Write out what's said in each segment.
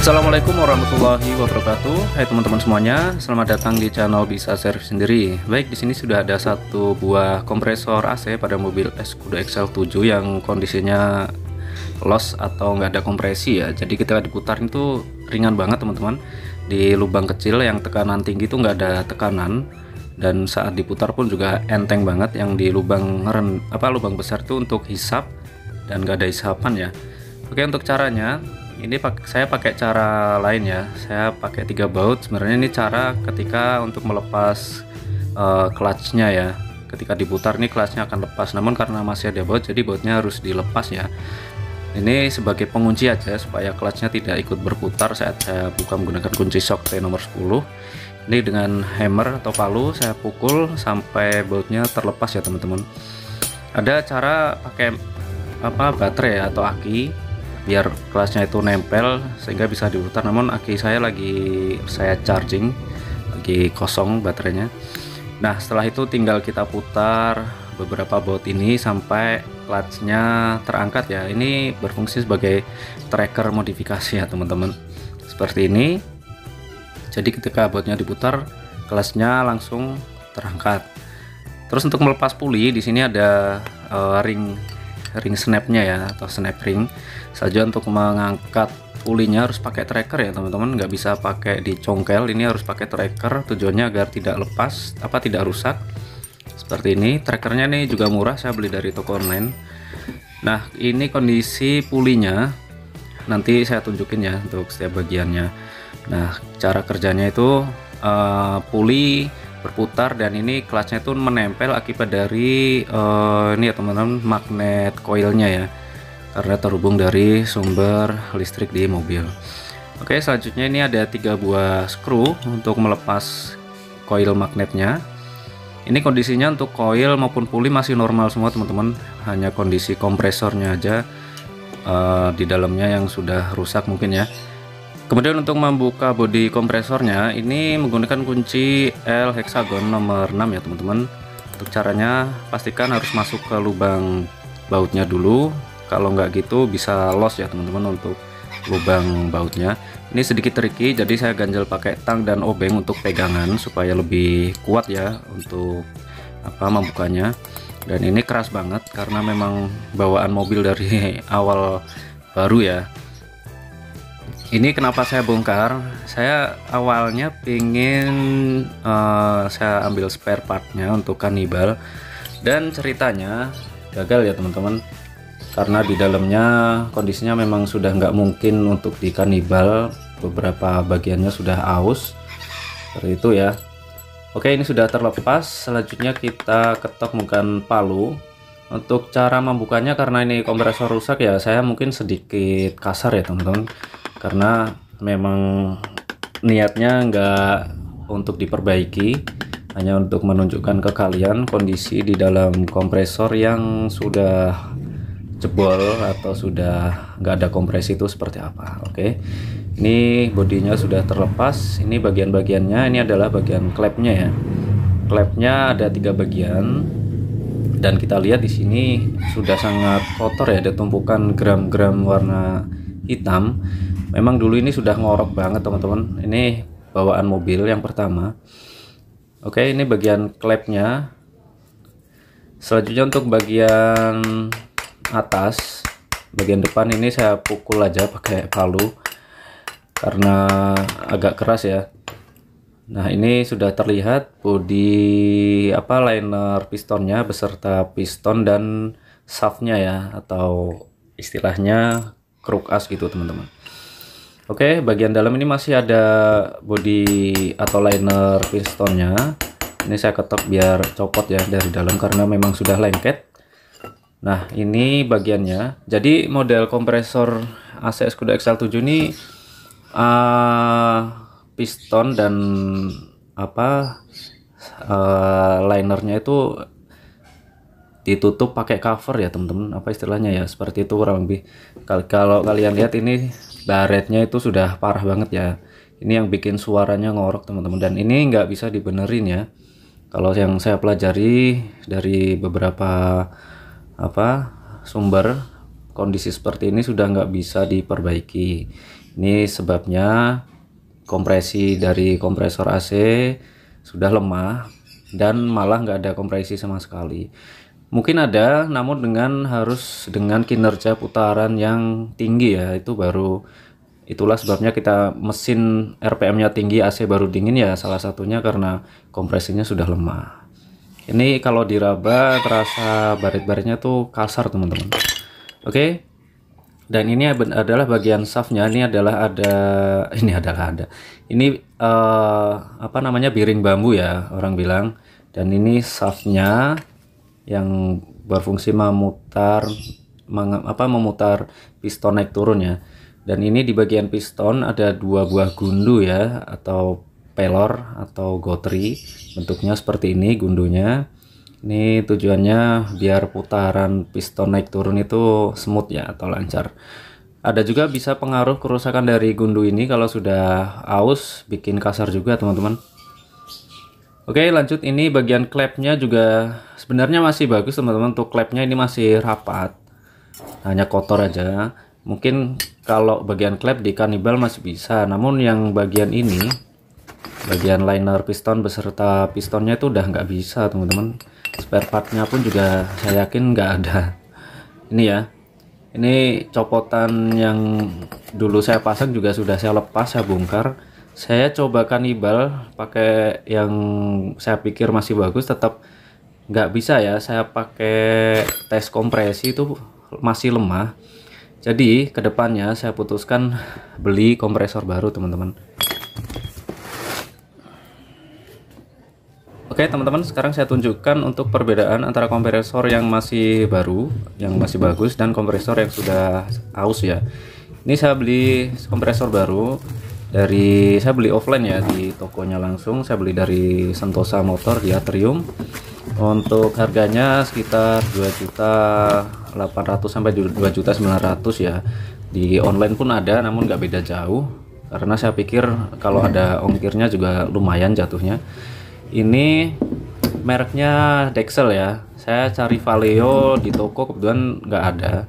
Assalamualaikum warahmatullahi wabarakatuh. Hai teman-teman semuanya, selamat datang di channel Bisa Servis Sendiri. Baik, di sini sudah ada satu buah kompresor AC pada mobil Skoda XL7 yang kondisinya loss atau nggak ada kompresi ya. Jadi ketika diputar itu ringan banget teman-teman. Di lubang kecil yang tekanan tinggi itu nggak ada tekanan, dan saat diputar pun juga enteng banget. Yang di lubang lubang besar itu untuk hisap dan nggak ada hisapan ya. Oke, untuk caranya ini saya pakai cara lain ya. Saya pakai 3 baut. Sebenarnya ini cara ketika untuk melepas clutchnya ya. Ketika diputar nih clutchnya akan lepas, namun karena masih ada baut jadi bautnya harus dilepas ya. Ini sebagai pengunci aja supaya clutchnya tidak ikut berputar saat saya buka menggunakan kunci shock T nomor 10. Ini dengan hammer atau palu saya pukul sampai bautnya terlepas ya teman-teman. Ada cara pakai baterai atau aki biar kelasnya itu nempel sehingga bisa diputar, namun aki saya charging, lagi kosong baterainya. Nah, setelah itu tinggal kita putar beberapa baut ini sampai clutchnya terangkat ya. Ini berfungsi sebagai tracker modifikasi ya teman-teman, seperti ini. Jadi ketika bautnya diputar clutchnya langsung terangkat. Terus untuk melepas puli di sini ada ring snapnya ya, atau snap ring saja. Untuk mengangkat pulinya harus pakai tracker ya teman-teman, nggak bisa pakai dicongkel. Ini harus pakai tracker, tujuannya agar tidak lepas tidak rusak. Seperti ini. Trackernya nih juga murah, saya beli dari toko online. Nah, ini kondisi pulinya, nanti saya tunjukin ya untuk setiap bagiannya. Nah, cara kerjanya itu puli berputar dan ini clutchnya itu menempel akibat dari ini ya teman-teman, magnet coilnya ya, karena terhubung dari sumber listrik di mobil. Oke, selanjutnya ini ada 3 buah skru untuk melepas coil magnetnya. Ini kondisinya untuk coil maupun puli masih normal semua teman-teman, hanya kondisi kompresornya aja di dalamnya yang sudah rusak mungkin ya. Kemudian untuk membuka bodi kompresornya ini menggunakan kunci L hexagon nomor 6 ya teman-teman. Untuk caranya pastikan harus masuk ke lubang bautnya dulu. Kalau nggak gitu bisa loss ya teman-teman untuk lubang bautnya. Ini sedikit tricky, jadi saya ganjel pakai tang dan obeng untuk pegangan supaya lebih kuat ya untuk membukanya. Dan ini keras banget karena memang bawaan mobil dari awal baru ya. Ini kenapa saya bongkar? Saya awalnya pingin saya ambil spare partnya untuk Cannibal, dan ceritanya gagal ya teman-teman, karena di dalamnya kondisinya memang sudah nggak mungkin untuk di Cannibal. Beberapa bagiannya sudah aus seperti itu ya. Oke, ini sudah terlepas. Selanjutnya kita ketok menggunakan palu. Untuk cara membukanya, karena ini kompresor rusak ya, saya mungkin sedikit kasar ya teman-teman, karena memang niatnya nggak untuk diperbaiki, hanya untuk menunjukkan ke kalian kondisi di dalam kompresor yang sudah jebol atau sudah nggak ada kompresi itu seperti apa. Oke, ini bodinya sudah terlepas. Ini bagian-bagiannya, ini adalah bagian klepnya ya. Klepnya ada 3 bagian. Dan kita lihat di sini sudah sangat kotor ya, ada tumpukan gram-gram warna hitam. Memang dulu ini sudah ngorok banget teman-teman. Ini bawaan mobil yang pertama. Oke, ini bagian klepnya. Selanjutnya untuk bagian atas, bagian depan ini saya pukul aja pakai palu karena agak keras ya. Nah, ini sudah terlihat bodi liner pistonnya beserta piston dan shaftnya ya, atau istilahnya kruk as gitu teman-teman. Oke, bagian dalam ini masih ada bodi atau liner pistonnya. Ini saya ketok biar copot ya dari dalam karena memang sudah lengket. Nah, ini bagiannya. Jadi model kompresor AC Skoda XL7 ini piston dan linernya itu ditutup pakai cover ya teman-teman, istilahnya ya, seperti itu kurang lebih. Kalau kalian lihat ini baretnya itu sudah parah banget ya. Ini yang bikin suaranya ngorok teman-teman, dan ini nggak bisa dibenerin ya. Kalau yang saya pelajari dari beberapa sumber kondisi seperti ini sudah nggak bisa diperbaiki. Ini sebabnya kompresi dari kompresor AC sudah lemah dan malah nggak ada kompresi sama sekali. Mungkin ada, namun harus dengan kinerja putaran yang tinggi ya, itulah sebabnya kita mesin RPM-nya tinggi, AC baru dingin ya, salah satunya karena kompresinya sudah lemah. Ini kalau diraba terasa baret-baretnya tuh kasar teman-teman. Oke. Dan ini adalah bagian shaftnya. Ini apa namanya, biring bambu ya orang bilang. Dan ini shaftnya yang berfungsi memutar piston naik turun ya. Dan ini di bagian piston ada 2 buah gundu ya, atau pelor atau gotri, bentuknya seperti ini gundunya. Ini tujuannya biar putaran piston naik turun itu smooth ya, atau lancar. Ada juga bisa pengaruh kerusakan dari gundu ini, kalau sudah aus bikin kasar juga teman-teman. Oke, lanjut. Ini bagian klepnya juga sebenarnya masih bagus teman-teman. Untuk klepnya ini masih rapat, hanya kotor aja. Mungkin kalau bagian klep di Cannibal masih bisa, namun yang bagian ini, bagian liner piston beserta pistonnya itu udah nggak bisa teman-teman. Spare partnya pun juga saya yakin nggak ada. Ini ya, ini copotan yang dulu saya pasang juga sudah saya lepas, saya bongkar. Saya coba Cannibal pakai yang saya pikir masih bagus, tetap nggak bisa ya. Saya pakai tes kompresi itu masih lemah. Jadi kedepannya saya putuskan beli kompresor baru teman-teman. Oke teman-teman, sekarang saya tunjukkan untuk perbedaan antara kompresor yang masih baru, yang masih bagus, dan kompresor yang sudah aus ya. Ini saya beli kompresor baru saya beli offline ya, di tokonya langsung. Saya beli dari Sentosa Motor di Atrium. Untuk harganya sekitar 2.800.000 sampai 2.900.000 ya. Di online pun ada, namun nggak beda jauh, karena saya pikir kalau ada ongkirnya juga lumayan jatuhnya. Ini mereknya Dexel ya. Saya cari Valeo di toko, kebetulan nggak ada.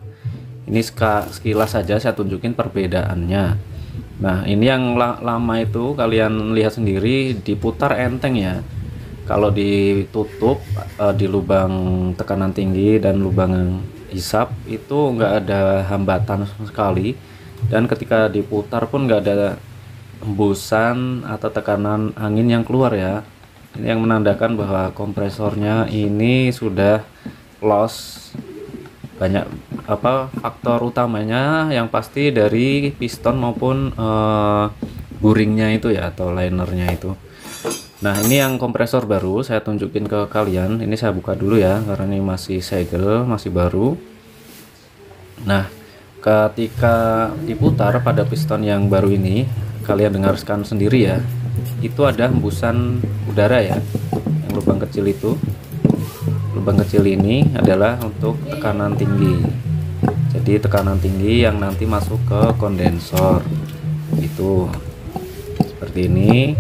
Ini sekilas saja saya tunjukin perbedaannya. Nah, ini yang lama itu kalian lihat sendiri, diputar enteng ya. Kalau ditutup di lubang tekanan tinggi dan lubang hisap itu nggak ada hambatan sama sekali, dan ketika diputar pun nggak ada hembusan atau tekanan angin yang keluar ya. Ini yang menandakan bahwa kompresornya ini sudah loss. Banyak faktor utamanya yang pasti dari piston maupun buringnya itu ya, atau linernya itu. Nah, ini yang kompresor baru saya tunjukin ke kalian. Ini saya buka dulu ya, karena ini masih segel, masih baru. Nah, ketika diputar pada piston yang baru ini, kalian dengarkan sendiri ya, itu ada hembusan udara ya, yang lubang kecil itu. Lubang kecil ini adalah untuk tekanan tinggi. Jadi tekanan tinggi yang nanti masuk ke kondensor. Itu seperti ini.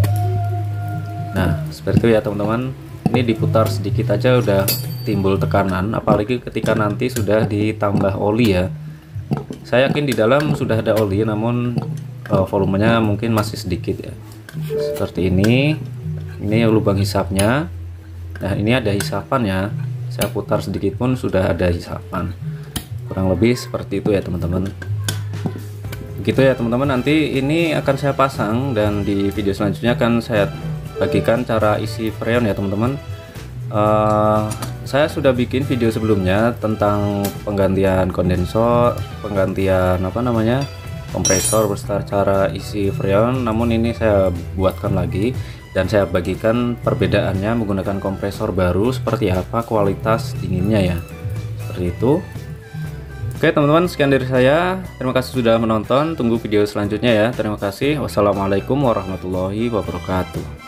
Nah, seperti itu ya teman-teman. Ini diputar sedikit aja udah timbul tekanan, apalagi ketika nanti sudah ditambah oli ya. Saya yakin di dalam sudah ada oli, namun volumenya mungkin masih sedikit ya. Seperti ini. Ini lubang hisapnya. Nah, ini ada hisapan ya. Saya putar sedikit pun sudah ada hisapan. Kurang lebih seperti itu ya teman-teman. Begitu ya teman-teman. Nanti ini akan saya pasang, dan di video selanjutnya akan saya bagikan cara isi freon ya teman-teman. Saya sudah bikin video sebelumnya tentang penggantian kondensor, penggantian kompresor beserta cara isi freon, namun ini saya buatkan lagi dan saya bagikan perbedaannya menggunakan kompresor baru, seperti apa kualitas dinginnya ya, seperti itu. Oke teman-teman, sekian dari saya. Terima kasih sudah menonton. Tunggu video selanjutnya ya. Terima kasih. Wassalamualaikum warahmatullahi wabarakatuh.